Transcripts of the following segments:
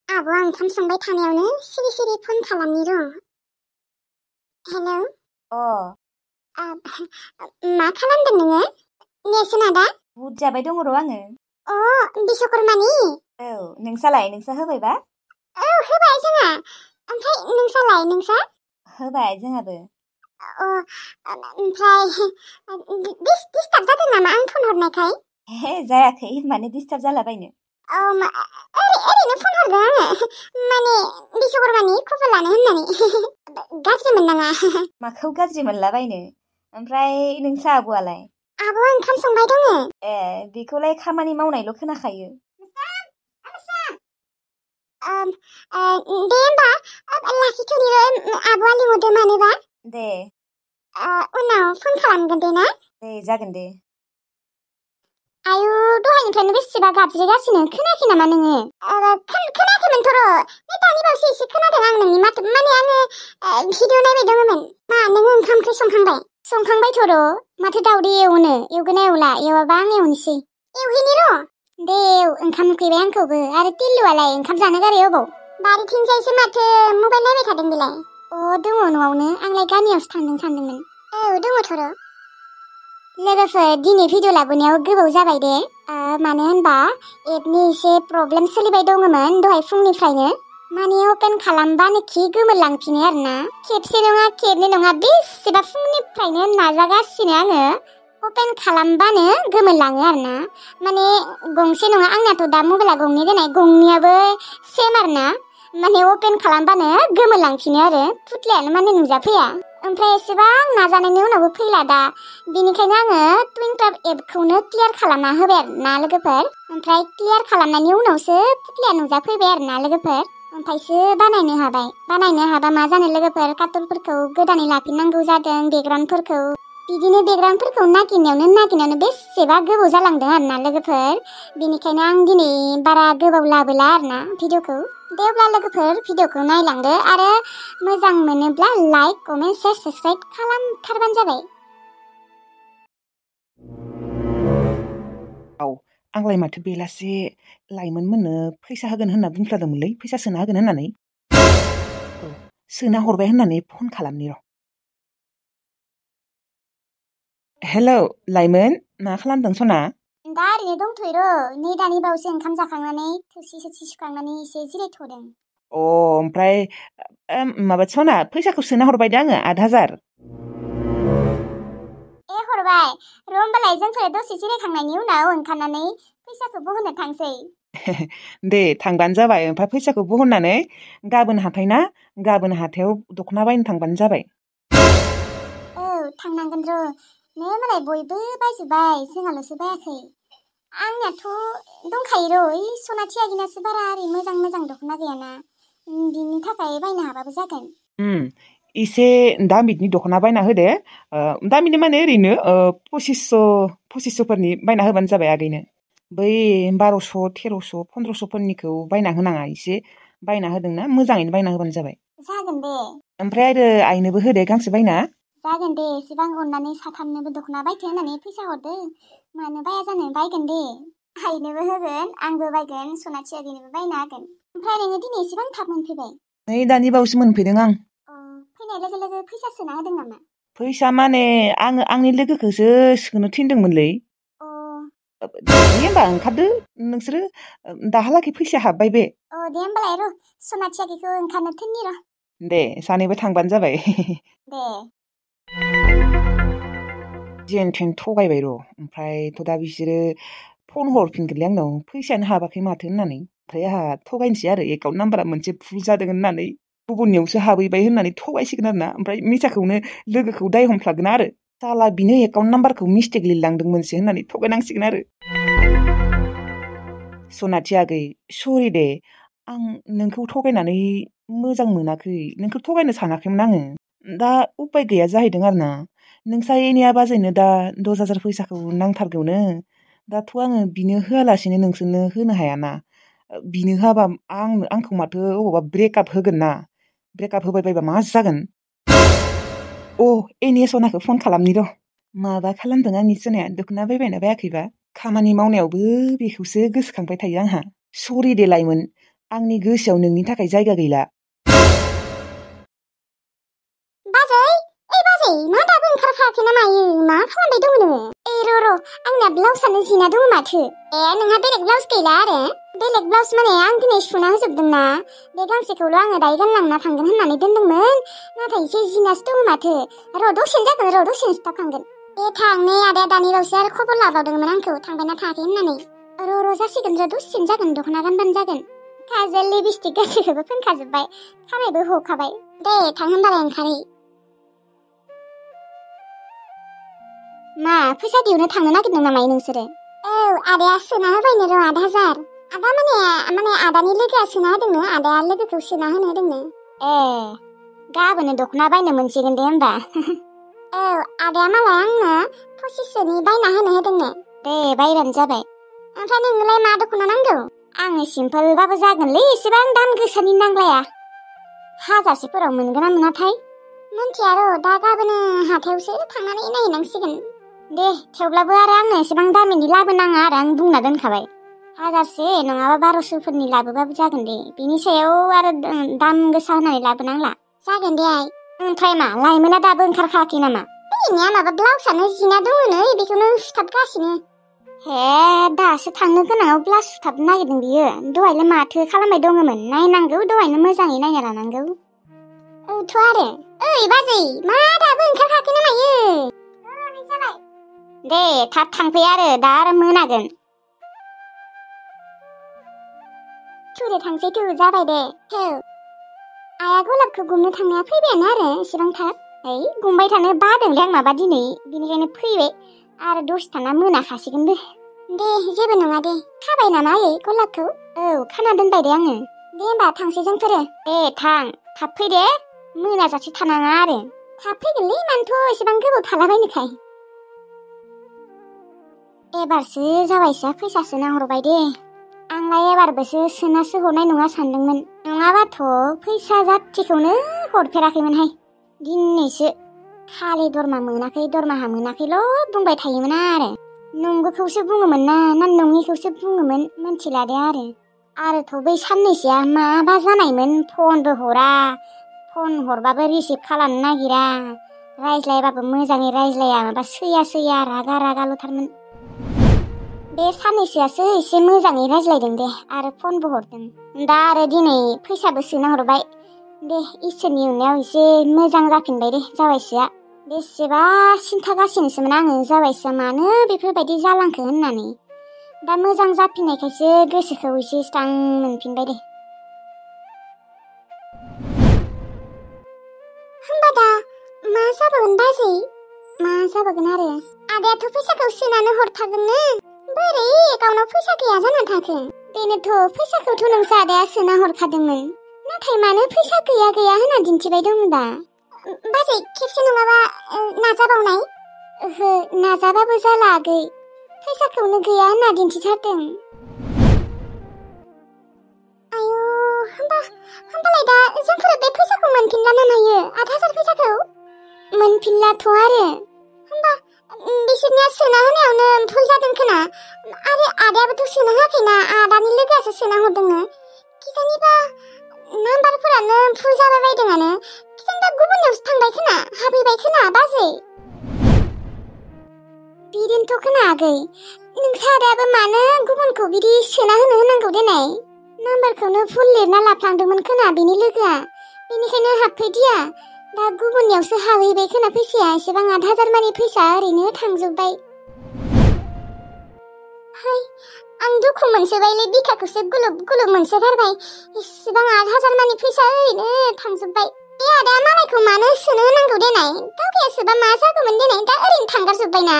आब'आ ओंखाम संबाय थानायावनो सिरि सिरि फन खालामनि र'। हेलौ मा खालामदों नोङो? नेसोना दा? बुट जाबाय दङ र' आङो। बिश्वकर्मानि? औ, नोंसालाय? नोंसा होबायबा? औ, होबाय जोंहा। ओमफ्राय नोंसालाय? नोंसा? होबाय जोंहाबो। ओमफ्राय डिस्टार्ब जादों नामा आं फन हरनायखाय? जायाखै, माने डिस्टार्ब जालाबायनो। ओरैनो फन हरदों आङो। माने बिश्वकर्मानि खबर लानो होननानै। गाज्रि मोननाङा। माखौ गाज्रि मोनलाबायनो? ओमफ्राय नोंसा आब'आलाय? आब'आ ओंखाम संबाय दङ। बेखौलाय खामानि मावनायल' खोनाखायो। दे होमबा लाखिथ'नि आब'आ लिंहरदों मानोबा? दे। उनाव फन खालामगोन दे ना? दे, जागोन दे। आयु, दहायनिफ्रायनो बेसेबा गाबज्रिगासिनो, खोनायाखै नामा नोङो? खोनायाखैमोनथ' र'। दानि बावसो एसे खोनादों आं नोंनि माथो। माने आङो भिडिअ नायबाय दङमोन। मा, नोङो ओंखाम ओंख्रि संखांबाय? संखांबायथ' र'। माथो दाउदै एवनो? एवगोना एवला? एवाबा आं एवनोसै। एवहैनि र'। दे एव, ओंखाम उखैबाय आंखौबो। आरो टिल्लुआलाय ओंखाम जानो गारो अबाव? बारिथिंजायसो माथो मबाइल नायबाय थादों बेलाय। दङ न'आवनो। आंलाय गामियावसो थांदों सानदोंमोन। औ, दङथ' र'। लोगोफोर, दिनै भिडिअ लाबोनायाव गोबाव जाबाय दे। मानो होनबा एपनि एसे प्रब्लेम सोलिबाय दङमोन दहाय फुंनिफ्रायनो। माने अपेन खालामबानो खि गोमोरलांफिनो आरोना। खेबसे नङा खेबनै नङा, बेसेबा फुंनिफ्रायनो नाजागासिनो आङो। अपेन खालामबानो गोमोरलाङो आरोना। माने गंसे नङा, आंनाथ' दा मबाइला गंनै दोननाय, गंनैयाबो सेम आरोना। माने अपेन खालामबानो गोमोरलांफिनो आरो। फुथलायानो माने नुजाफैया। ओमफ्राय एसेबां नाजानायनि उनावबो फैला दा। बेनिखायनो आङो टुइनटार एपखौनो क्लियार खालामना होबाय आरोना लोगोफोर। ओमफ्राय क्लियार खालामनायनि उनावसो फुथलाया नुजाफैबाय आरोना लोगोफोर। ओमफ्रायसो बानायनो हाबाय। बानायनो हाबा मा जानो लोगोफोर, कार्टुनफोरखौ गोदानै लाफिननांगौ जादों, बेकग्राउन्डफोरखौ। बिदिनो बेकग्राउन्डफोरखौ नागिरनायावनो बेसेबा गोबाव जालांदों आरोना लोगोफोर। बेनिखायनो आं दिनै बारा गोबाव लाबोला आरोना भिडिअखौ। दे अब्ला लोगोफोर, भिडिअखौ नायलांदो आरो मोजां मोनोब्ला लाइक, कमेन्ट, शेयार, साबस्क्राइब खालामथारबानो जाबाय। आंलाय माथो बेलासे लाइमोनमोननो फैसा होगोन होनना बुंफ्लादोंमोनलै, फैसा सोना होगोन होननानै। सोना हरबाय होननानै फन खालामनि र'। हेलौ लाइमोन, मा खालामदों सना? दा ओरैनो दंथ'यो र'। नै दानि बावैसो ओंखाम जाखांनानै थोरसि सुखांनानै एसे जिरायथ'दों। ओमफ्राय माबा सना, फैसाखौ सोना हरबाय दे आङो 8,000। हरबाय र'। होमबालाय जोंफोर दसे जिरायखांनायनि उनाव ओंखारनानै फैसाखौ बहननो थांसै। दे, थांबानो जाबाय। ओमफ्राय फैसाखौ बहननानै गाबोन हाथायाव दख'ना बायनो थांबानो जाबाय। औ, थांनांगोन र'। नै मालाय बयबो बायजोब्बाय, जोंहाल'सो बायाखै। आंनियाथ' दंखायो र'। ओइ सनाथि आगिनासो बारा ओरै मोजां मोजां दख'ना गैयाना। बिनि थाखाय बायनो हाबाबो जागोन। एसे दामिनि दख'ना बायना होदे। दामिनि माने ओरैनो 2500 बायना होबानो जाबाय आगैनो। बै 1200, 1300, 1500 बायना होनाङा। एसे बायना होदोंना, मोजाङैनो बायना होबानो जाबाय। जागोन दे। ओमफ्राय आरो आइनोबो होदे गांसे बायना। जागोन दे। एसेबां अननानै साथामनोबो दख'ना बायथो होननानै फैसा हरदो। मानो बाया जानो, बायगोन दे। आइनोबो होगोन, आंबो बायगोन, सनाथि आगैनोबो बायना होगोन। ओमफ्राय नोङो दिनै एसेबां थाब मोनफैबाय? नै दानि बावैसो मोनफैदों आं। फैनाय लोगो लोगो फैसा सोना होदों नामा? फैसा माने आङो आंनि लोगोखौसो सोनो थिनदोंमोनलै। दे होमबा ओंखारदो नोंसोरो, दाहालागै फैसा हाबबाय बे। दे होमबालाय र', सनाथि आगैखौ ओंखारनो थिननि र'। दे, सानैबो थांबानो जाबाय। दे। जेन थेन थगायबाय र'। ओमफ्रायथ' दा बिसोरो फन हरफिनगोनलै आंनाव, फैसायानो हाबाखै माथो होननानै। ओमफ्राय आंहा थगायनोसै आरो, एकाउन्ट नाम्बारा मोनसे भुल जादों होननानै, गुबुननियावसो हाबहैबाय होननानै थगायसिगोन आरोना। ओमफ्राय मिसाखौनो लोगोखौ दाय हमफ्लागोन आरो, साला बिनो एकाउन्ट नाम्बारखौ मिस्टेक लिरलांदोंमोनसो होननानै थगायनांसिगोन आरो। सनाथि आगै, सरि दे। आं नोंखौ थगायनानै मोजां मोनाखै, नोंखौ थगायनो सानाखैमोन आङो। दा उपाय गैया जाहैदों आरोना। नोंसा एनिया बाजैनो दा 10,000 फैसाखौ नांथारगौनो। दाथ' आङो बिनो होआलासिनो नोंसोरनो होनो हायाना। बिनो होआबा आंखौ माथो अबावबा ब्रेकआप होगोन ना। ब्रेकआप होबाय बायबा मा जागोन? एनि सनाखौ फन खालामनि र'। माबा खालामदों आंनि सनाया, दख'ना बायबायना बायाखैबा? खामानि मावनायावबो बेखौसो गोसोखांबाय थायो आंहा। सरि दे लाइमोन, आंनि गोसोआव नोंनि थाखाय जायगा गैला। बाजै बाजै मा दाबो ओंखारखायाखै ना मायो? मा खालामबाय दङ नोङो? र' आंना ब्लाउसानो जिना दङ माथो। नोंहा बेलेग ब्लाउस गैला आरो? बेलेग ब्लाउस माने आं दिनै सुना होजोबदोंना। बे गांसेखौल' आङो दायो गानलांना थांगोन होननानै दोनदोंमोन, नाथाय एसे जिनासो दङ माथो। दसेनो जागोन, दसेनो सुथाबखांगोन। थां नै आदाया दानि बावसो आरो खबर लाबावदोंमोन आंखौ थांबायना थाङाखै होननानै। जासिगोन दसेनो जागोन, दख'ना गानबानो जागोन। काजल लिपस्टिक गासैखौबो फोनखाजोब्बाय, खानायबो हखाबाय। दे थां होनबालाय ओंखारै। मा फैसा दिहुननो थांनो नागिरदों नामा नोंसोरो? आदाया सोना होबायनो र' 8,000। आदा माने आदानि लोगोआ सोना होदोंनो, आदाया लोगोखौ सोना होनो होदोंनो। गाबोनो दख'ना बायनो मोनसिगोन दे होमबा। आदाया मालाय आंनो 25,000नि बायना होनो होदोंनो। दे बायबानो जाबाय। ओमफ्राय नोंनोलाय मा दख'ना नांगौ? आंनो सिम्पोलबाबो जागोनलै, एसेबां दाम गोसानि नांलाया। 1000सोफोराव मोनगोन ना मोनाथाय? मिन्थिया र', दा गाबोनो हाथायावसो थांनानै नायहैनांसिगोन। दे थेवब्लाबो आरो आंनो एसेबां दामिनि लाबोनाङा आरो, आं बुंना दोनखाबाय। 1000सो नङाबा 1200फोरनि लाबोबाबो जागोन दे। बिनि सायाव आरो दाम गोसा होनानै लाबोनांला। जागोन दे आइ। ओमफ्राय मा लाइमोना दाबो ओंखारखायाखै नामा? बेनिया माबा ब्लाउसानो जिना दङनो, बेखौनो सुथाबगासिनो। दासो थांनो गोनाङाव ब्लाउस सुथाबनो नागिरदों बियो। दहायलाय माथो खालामबाय दङमोन? नायनांगौ, दहायनो मोजाङै नायना लानांगौ। आरो बाजै मा दाबो ओंखारखायाखै ना मायो? जाबाय। दे थाब थांफै आरो, दा आरो मोनागोन। थुदे थांसै जाबाय दे। आइया गलाबखौ गुमनो थांनाया फैबायानो आरो एसेबां थाब। गुमबाय थानो बादोंलै आं माबा दिनै, बिनिखायनो फैबाय आरो दसे थाना मोनाखासिगोनबो। दे जेबो नङा दे। खाबाय नामा आयै गलाबखौ? खाना दोनबाय दे आङो। दे होमबा थांसै जोंफोरो। दे थां, थाब फै दे, मोनाजासे थानाङा आरो। थाब फैगोनलै, मानोथ' एसेबां गोबाव थालाबायनोखाय। एबारसो जाबायसो फैसा सोना हरबाय दे। आंलाय एबारबोसो सोनासो हरनाय नङा सानदोंमोन, नङाबाथ' फैसा जाथिखौनो हरफेराखैमोनहाय। दिनैसो खालि दरमाहा मोनाखैल' बुंबाय थायोमोन आरो। नंगौखौसो बुङोमोन ना नङिखौसो बुङोमोन मिन्थिला दे आरोथ' बै साननैसोआ माबा जानायमोन, फनबो हरा, फन हरबाबो रिसिभ खालामनो नागिरा, रायज्लायबाबो मोजाङै रायज्लाया, माबा सैया रागा रागाल'थारमोन। बे साननैसोआसो एसे मोजाङै रायज्लायदों दे, आरो फनबो हरदों। दा आरो दिनै फैसाबो सोना हरबाय दे। इसोरनि अननायाव एसे मोजां जाफिनबाय दे जावायसोआ। बेसेबा सिन्थागासिनोसोमोन आङो जावायसोआ मानो बेफोरबायदि जालांखो होननानै। दा मोजां जाफिननायखायसो गोसोखौ एसे स्रां मोनफिनबाय दे। होमबा दा मा जाबावगोन बाजै? मा जाबावगोन आरो? आदायाथ' फैसाखौ सोनानै हरथारदोंनो, बोरै एकाउन्टाव फैसा गैया जाना थाखो? बेनोथ' फैसाखौथ' नोंसो आदाया सोना हरखादोंमोन, नाथाय मानो फैसा गैया होनना दिन्थिबाय दं दा? बाजै खेबसे नङाबा नाजाबावनाय? नाजाबाबो जाला आगै, फैसाखौनो गैया होनना दिन्थिथारदों। आयौ होमबालाय दा जोंफोर बे फैसाखौ मोनफिनला ना मायो? 8,000 फैसाखौ मोनफिनलाथ' आरो। होमबा बिसोरनिया सोना होनायावनो भुल जादों खोना, आरो आदायाबोथ' सोना होआखैना, आदानि लोगोआसो सोना हरदोंनो। किजानिबा नाम्बारफोरानो भुल जाबाय बायदोंआनो, किजानिबा गुबुननियावसो थांबाय खोना, हाबहैबाय खोना बाजै। बिदिनोथ' खोना आगै, नोंसा आदायाबो मानो गुबुनखौ बिदि सोना होनांगौ देनाय? नाम्बारखौनो भुल लिरना लाफ्लांदोंमोन खोना बिनि लोगोआ, बेनिखायनो हाबफैदिया। दा गुबुननियावसो हाबहैबाय खोना फैसाया, एसेबां 8,000 मानि फैसा ओरैनो थांजोब्बाय। आं दुखु मोनसोबायलै, बिखाखौसो गुलुब मोनसोगारबाय। एसेबां 8,000 मानि फैसा ओरैनो थांजोब्बाय। बे आदाया मालायखौ मानो सोनो होनांगौ देनाय? गावगायासोबा मा जागौमोन देनाय, दा ओरैनो थांगारजोब्बायना।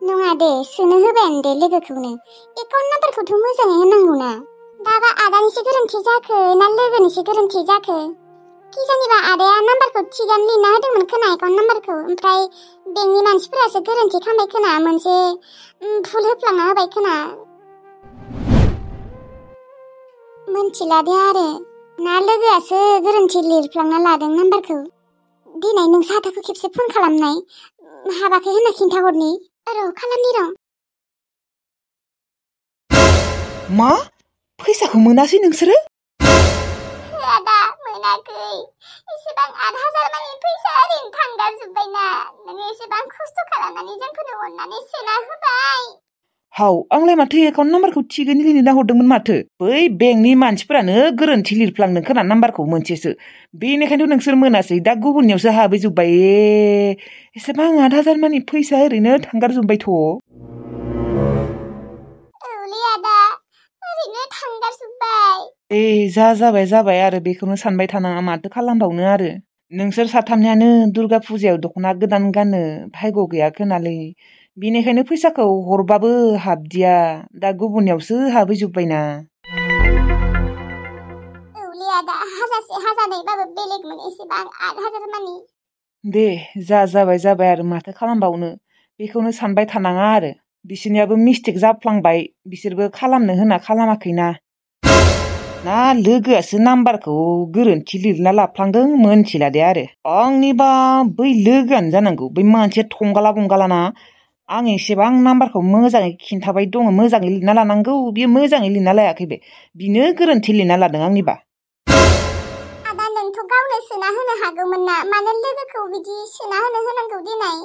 नङा दे, सोनो होबायानो दे लोगोखौनो। एकाउन्ट नाम्बारखौथ' मोजाङै होनांगौना। दाबा आदानिसो गोरोन्थि जाखो ना लोगोनिसो गोरोन्थि जाखो? किजानिबा आदाया नाम्बारखौ थिगानो लिरना होदोंमोन खोना, एकाउन्ट नाम्बारखौ, ओमफ्राय बेंकनि मानसिफोरासो गोरोन्थि खालामबाय खोना, मोनसे भुल होफ्लांना होबाय खोना। मोनथिला दे आरो, ना लोगोआसो गोरोन्थि लिरफ्लांना लादों नाम्बारखौ। दिनै नोंसा आदाखौ खेबसे फन खालामनाय, हाबाखै होनना खिन्थाहरनि। खालामनि र'। मा? फैसाखौ मोनासै नोंसोरो? मोनाखै एसेबां 8,000 मानि फैसा ओरैनो थांगारजोब्बायना नोङो एसेबां खस्थ' खालामनानै जोंखौनो अननानै सोना होबाय हाव आंलाय माथो एकाउन्ट नाम्बारखौ थिगैनो लिरना हरदोंमोन माथो बै बेंकनि मानसिफोरानो गोरोन्थि लिरफ्लांदों खोना नाम्बारखौ मोनसेसो बेनिखायनोथ' नोंसोर मोनासै दा गुबुननियावसो हाबैजोब्बाय एसेबां 8,000 मानि फैसा ओरैनो थांगारजोब्बायथ' औलै आदा ओरैनो थांगारजोब्बाय जाबाय आरो बेखौनो सानबाय थानाङा माथो खालामबावनो आरो नोंसोर साथामनियानो दुर्गा फुजायाव दख'ना गोदान गाननो भाग्य गैया खोनालै बेनिखायनो फैसाखौ हरबाबो हाबदिया दा गुबुननियावसो हाबैजोब्बायना औलै आदा हाजारसे हाजारनैबाबो बेलेगमोन एसेबां 8,000 मानि दे जाबाय आरो माथो खालामबावनो बेखौनो सानबाय थानाङा आरो बिसोरनियाबो मिस्टेक जाफ्लांबाय बिसोरबो खालामनो होना खालामाखैना ना लोगोआसो नाम्बारखौ गोरोन्थि लिरना लाफ्लांदों मोनथिला दे आरो आंनिबा बै लोगोआनो जानांगौ बै मानसिया थंगाला बंगालाना आं एसेबां नाम्बारखौ मोजाङै खिन्थाबाय दङ मोजाङै लिरना लानांगौ बियो मोजाङै लिरना लायाखै बे बिनो गोरोन्थि लिरना लादों आंनिबा आदा नोंथ' गावनो सोना होनो हागौमोन ना मानो लोगोखौ बिदि सोना होनांगौ दिनै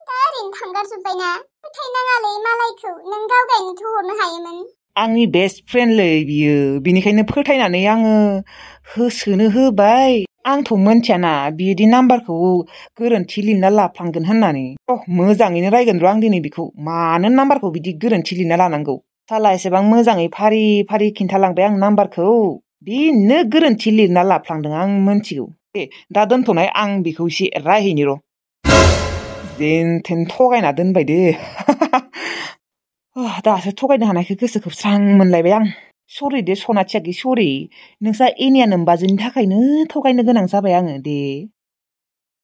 दा ओरैनो थांगारजोब्बायना फोथायनाङालै मालायखौ नों गाव गायनोथ' हरनो हायोमोन आंनि बेस्ट फ्रेन्डलै बियो बिनिखायनो फोथायनानै आङो सोनो होबाय आंथ' मोनथियाना बिदि नाम्बारखौ गोरोन्थि लिरना लाफ्लांगोन होननानै मोजाङैनो रायगोन र' आं दिनै बेखौ मानो नाम्बारखौ बिदि गोरोन्थि लिरना लानांगौ साला एसेबां मोजाङै फारि फारि खिन्थालांबाय आं नाम्बारखौ बिनो गोरोन्थि लिरना लाफ्लांदों आं मोनथिगौ दे दा दोनथ'नाय आं बेखौ एसे रायहैनि र' जेन थेन थगायना दोनबाय दे दासो थगायनो हानायखौ गोसोखौ स्रां मोनलायबाय आं सरि दे सनाथियाखै सरि नोंसा एनिया नोमबाजैनि थाखायनो थगायनो गोनां जाबाय आङो दे